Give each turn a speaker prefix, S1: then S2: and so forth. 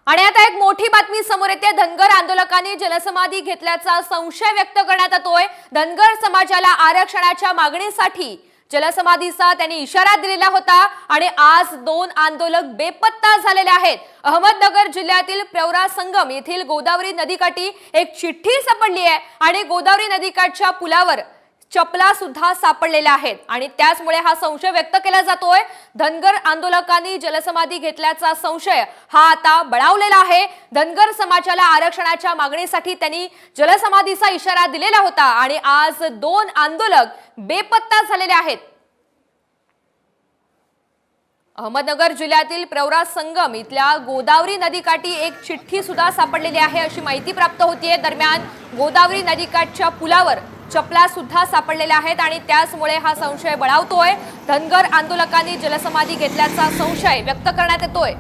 S1: आणि आता एक मोठी बातमी समोर येते। धनगर आंदोलकांनी जलसमाधी घेतल्याचा संशय व्यक्त करण्यात येतोय। धनगर समाजाला आरक्षणाच्या मागणीसाठी जलसमाधीचा त्यांनी इशारा दिलेला होता आणि आज 2 आंदोलक बेपत्ता झालेले आहेत। अहमदनगर जिल्ह्यातील प्रवरा संगम येथील गोदावरी नदीकाठी एक चिठ्ठी सापडली आहे आणि गोदावरी नदीकाठच्या पुलावर चपला सुद्धा सापडलेल्या आहेत आणि त्याचमुळे हा संशय व्यक्त केला जातोय। धनगर आंदोलकांनी जलसमाधी घेतल्याचा संशय हा आता बळावलेला आहे। धनगर समाजाला आरक्षणाच्या मागणीसाठी त्यांनी जलसमाधीचा इशारा दिलेला होता आणि आज 2 आंदोलक बेपत्ता झालेले आहेत। अहमदनगर जिल्ह्यातील प्रवरा संगम इथल्या गोदावरी नदीकाठी एक चिठ्ठी सुद्धा सापडलेली आहे अशी माहिती प्राप्त होतीये। दरम्यान गोदावरी नदीकाठच्या पुलावर चपला सुद्धा सापडलेल्या आहेत आणि त्याचमुळे हा संशय बळावतोय। धनगर आंदोलकांनी जलसमाधी घेतल्याचा संशय व्यक्त करण्यात येतोय।